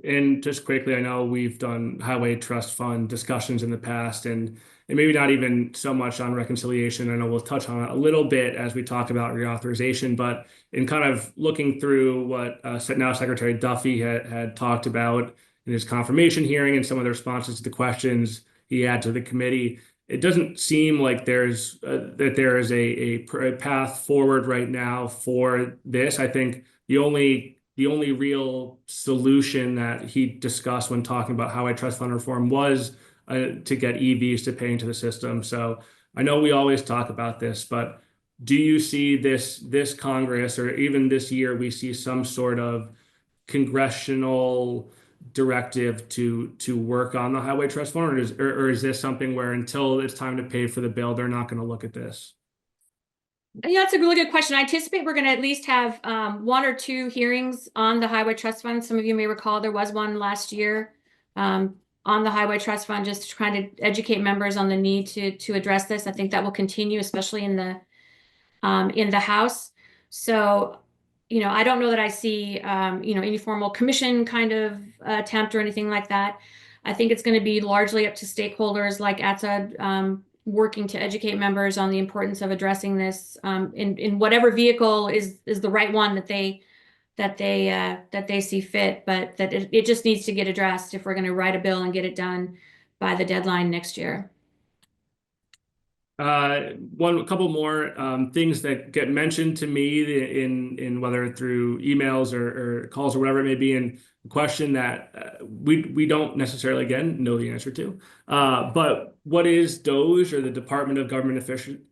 And just quickly, I know we've done highway trust fund discussions in the past, and maybe not even so much on reconciliation. I know we'll touch on it a little bit as we talk about reauthorization, but in kind of looking through what now Secretary Duffy had talked about in his confirmation hearing and some of the responses to the questions he had to the committee, it doesn't seem like there is a path forward right now for this. I think the only real solution that he discussed when talking about highway trust fund reform was to get EVs to pay into the system. So I know we always talk about this, but do you see this Congress, or even this year, we see some sort of congressional directive to work on the highway trust fund, or is this something where until it's time to pay for the bill, they're not going to look at this? Yeah, that's a really good question. I anticipate we're going to at least have one or two hearings on the highway trust fund. Some of you may recall there was one last year on the highway trust fund, just trying to educate members on the need to address this. I think that will continue, especially in the House. So, I don't know that I see any formal commission kind of attempt or anything like that. I think it's going to be largely up to stakeholders like ATSSA working to educate members on the importance of addressing this in whatever vehicle is the right one that they see fit, but that it just needs to get addressed if we're going to write a bill and get it done by the deadline next year. A couple more things that get mentioned to me in whether through emails or calls or whatever it may be, and a question that we don't necessarily again know the answer to. But what is DOGE, or the Department of Government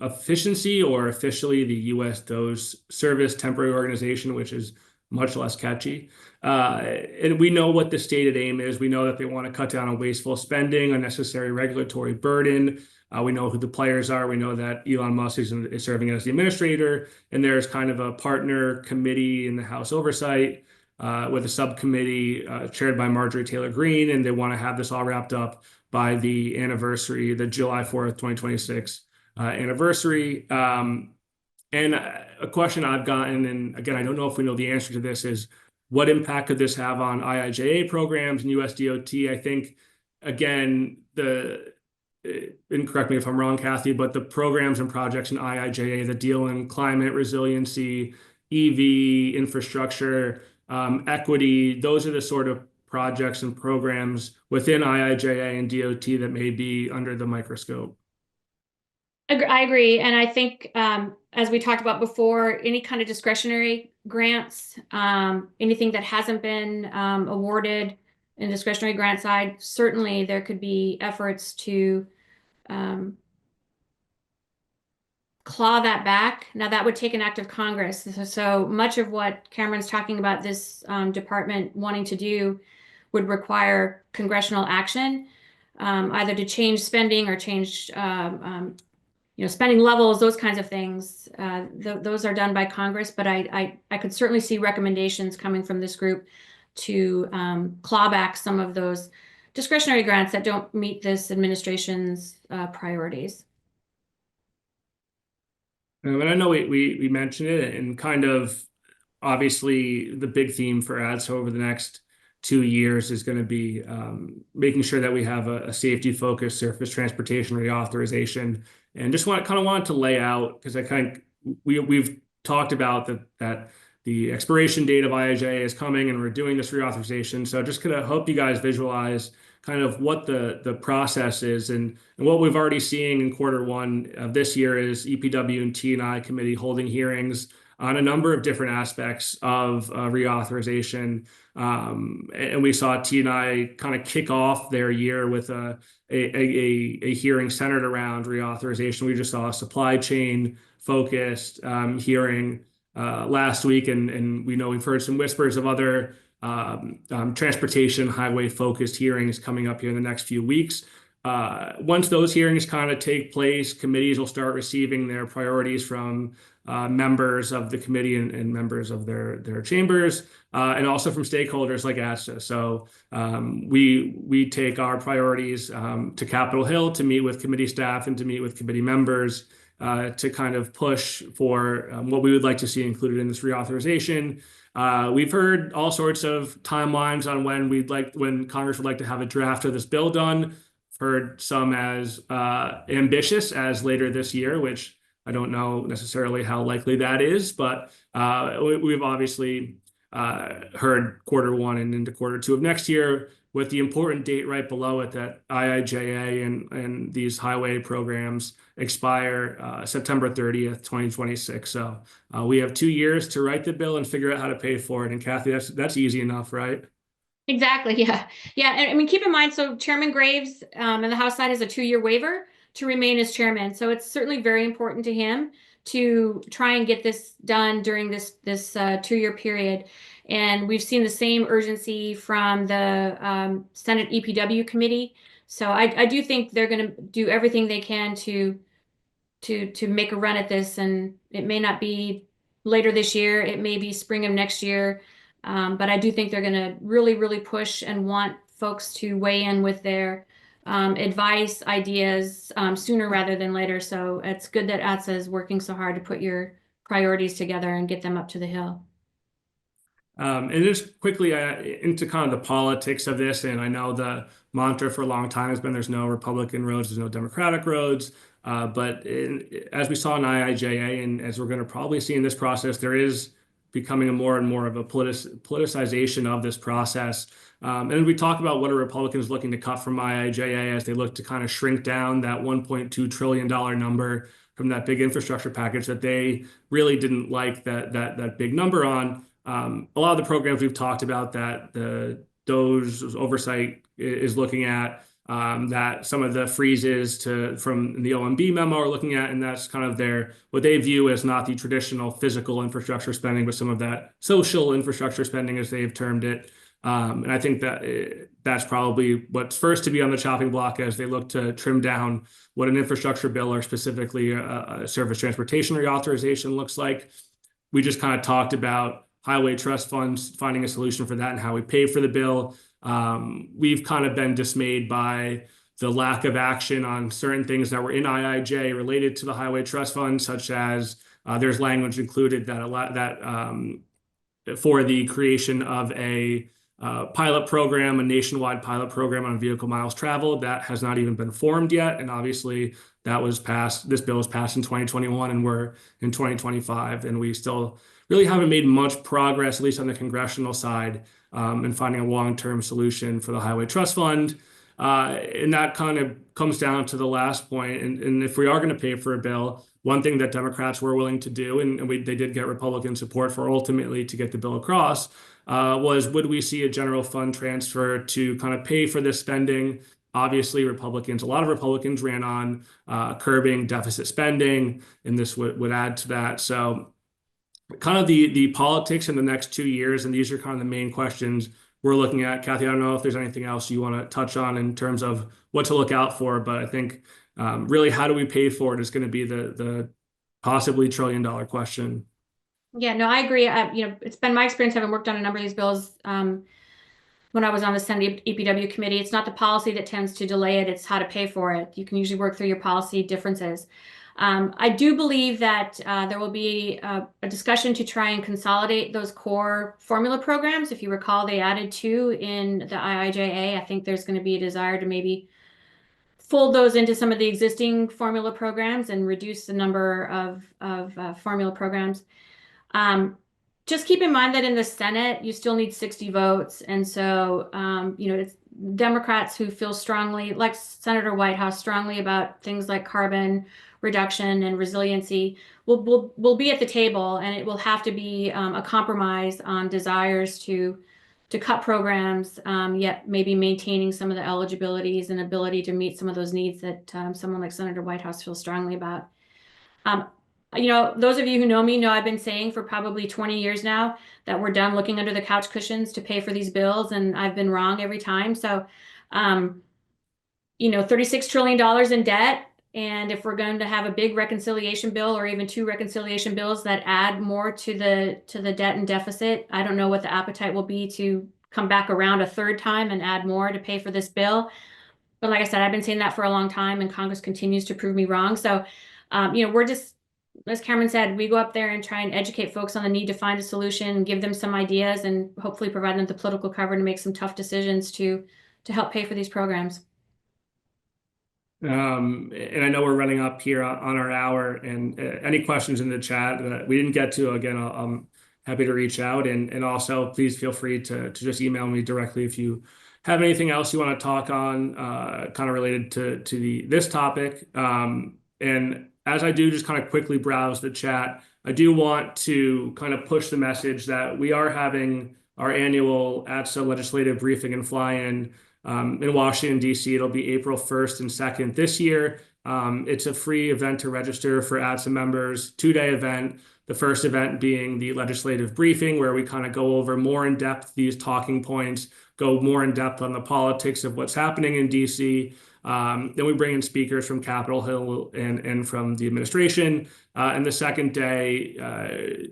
Efficiency, or officially the U.S. DOGE Service Temporary Organization, which is much less catchy. And we know what the stated aim is. We know that they want to cut down on wasteful spending, unnecessary regulatory burden. We know who the players are. We know that Elon Musk is serving as the administrator, and there's kind of a partner committee in the House Oversight with a subcommittee chaired by Marjorie Taylor Greene, and they want to have this all wrapped up by the anniversary, the July 4th, 2026 anniversary. And a question I've gotten, and again, I don't know if we know the answer to this, is what impact could this have on IIJA programs and USDOT? I think, again, and correct me if I'm wrong, Kathy, but the programs and projects in IIJA that deal in climate resiliency, EV infrastructure, equity, those are the sort of projects and programs within IIJA and DOT that may be under the microscope. I agree. And I think, as we talked about before, any kind of discretionary grants, anything that hasn't been awarded in discretionary grant side, certainly there could be efforts to claw that back. Now, that would take an act of Congress. So much of what Cameron's talking about this department wanting to do would require congressional action, either to change spending or change spending levels, those kinds of things. Those are done by Congress, but I could certainly see recommendations coming from this group to claw back some of those discretionary grants that don't meet this administration's priorities. And I know we mentioned it, and kind of obviously the big theme for ATSSA over the next 2 years is going to be making sure that we have a safety-focused surface transportation reauthorization. And just wanted to lay out, because we've talked about that the expiration date of IIJA is coming, and we're doing this reauthorization. So just gonna help you guys visualize kind of what the process is, and what we've already seen in Q1 of this year is EPW and T&I committee holding hearings on a number of different aspects of reauthorization. And we saw T&I kind of kick off their year with a hearing centered around reauthorization. We just saw a supply chain focused hearing last week, and we know we've heard some whispers of other transportation highway focused hearings coming up here in the next few weeks. Once those hearings kind of take place, committees will start receiving their priorities from members of the committee and members of their chambers, and also from stakeholders like ATSSA. So we take our priorities to Capitol Hill to meet with committee staff and to meet with committee members to kind of push for what we would like to see included in this reauthorization. We've heard all sorts of timelines on when Congress would like to have a draft of this bill done. Heard some as ambitious as later this year, which I don't know necessarily how likely that is, but we've obviously heard Q1 and into Q2 of next year, with the important date right below it that IIJA and these highway programs expire September 30th, 2026. So we have 2 years to write the bill and figure out how to pay for it. And Kathy, that's easy enough, right? Exactly. Yeah. Yeah. And I mean, keep in mind, so Chairman Graves and the House side has a 2-year waiver to remain as chairman. So it's certainly very important to him to try and get this done during this 2-year period. And we've seen the same urgency from the Senate EPW committee. So I do think they're going to do everything they can to make a run at this. And it may not be later this year. It may be spring of next year. But I do think they're going to really, really push and want folks to weigh in with their advice, ideas sooner rather than later. So it's good that ATSSA is working so hard to put your priorities together and get them up to the Hill. And just quickly into kind of the politics of this, and I know the mantra for a long time has been there's no Republican roads, there's no Democratic roads. But as we saw in IIJA, and as we're going to probably see in this process, there is becoming more and more of a politicization of this process. And we talk about what are Republicans looking to cut from IIJA as they look to kind of shrink down that $1.2 trillion number from that big infrastructure package that they really didn't like that big number on. A lot of the programs we've talked about that the DOGE oversight is looking at, that some of the freezes from the OMB memo are looking at, and that's kind of what they view as not the traditional physical infrastructure spending, but some of that social infrastructure spending, as they've termed it. And I think that's probably what's first to be on the chopping block as they look to trim down what an infrastructure bill, or specifically a surface transportation reauthorization, looks like. We just kind of talked about highway trust funds, finding a solution for that and how we pay for the bill. We've kind of been dismayed by the lack of action on certain things that were in IIJ related to the highway trust fund, such as there's language included that for the creation of a pilot program, a nationwide pilot program on vehicle miles traveled. That has not even been formed yet. And obviously that was passed, this bill was passed in 2021 and we're in 2025. And we still really haven't made much progress, at least on the congressional side, in finding a long-term solution for the Highway Trust Fund. And that kind of comes down to the last point. And if we are going to pay for a bill, one thing that Democrats were willing to do, and they did get Republican support for ultimately to get the bill across, was would we see a general fund transfer to kind of pay for this spending? Obviously, a lot of Republicans ran on curbing deficit spending, and this would add to that. So kind of the politics in the next 2 years, and these are kind of the main questions we're looking at. Kathy, I don't know if there's anything else you want to touch on in terms of what to look out for, but I think really how do we pay for it is going to be the possibly $1 trillion question. Yeah, no, I agree. It's been my experience having worked on a number of these bills when I was on the Senate EPW committee. It's not the policy that tends to delay it, it's how to pay for it. You can usually work through your policy differences. I do believe that there will be a discussion to try and consolidate those core formula programs. If you recall, they added 2 in the IIJA. I think there's going to be a desire to maybe fold those into some of the existing formula programs and reduce the number of formula programs. Just keep in mind that in the Senate, you still need 60 votes. And so, it's Democrats who feel strongly, like Senator Whitehouse, strongly about things like carbon reduction and resiliency will be at the table, and it will have to be a compromise on desires to cut programs, yet maybe maintaining some of the eligibilities and ability to meet some of those needs that someone like Senator Whitehouse feels strongly about. Those of you who know me know I've been saying for probably 20 years now that we're done looking under the couch cushions to pay for these bills, and I've been wrong every time. So, $36 trillion in debt. And if we're going to have a big reconciliation bill or even 2 reconciliation bills that add more to the debt and deficit, I don't know what the appetite will be to come back around a 3rd time and add more to pay for this bill. But like I said, I've been saying that for a long time, and Congress continues to prove me wrong. So, we're just, as Cameron said, we go up there and try and educate folks on the need to find a solution and give them some ideas and hopefully provide them the political cover to make some tough decisions to help pay for these programs. And I know we're running up here on our hour, and any questions in the chat that we didn't get to, again, I'm happy to reach out. And also please feel free to just email me directly if you have anything else you want to talk on kind of related to this topic. And as I do just kind of quickly browse the chat, I do want to kind of push the message that we are having our annual ATSSA legislative briefing and fly-in in Washington, D.C. It'll be April 1st and 2nd this year. It's a free event to register for ATSSA members, 2-day event. The first event being the legislative briefing, where we kind of go over more in depth these talking points, go more in depth on the politics of what's happening in DC. Then we bring in speakers from Capitol Hill and from the administration. And the second day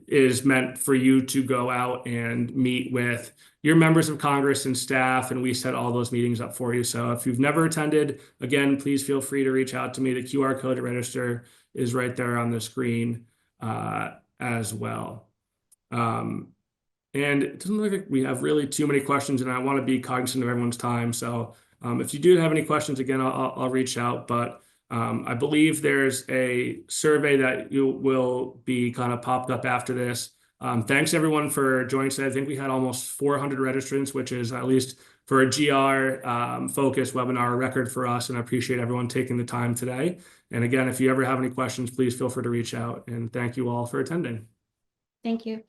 is meant for you to go out and meet with your members of Congress and staff, and we set all those meetings up for you. So if you've never attended, again, please feel free to reach out to me. The QR code to register is right there on the screen as well. And it doesn't look like we have really too many questions, and I want to be cognizant of everyone's time. So if you do have any questions, again, I'll reach out. But I believe there's a survey that you will be kind of popped up after this. Thanks everyone for joining today. I think we had almost 400 registrants, which is, at least for a GR focused webinar, a record for us. And I appreciate everyone taking the time today. And again, if you ever have any questions, please feel free to reach out. And thank you all for attending. Thank you.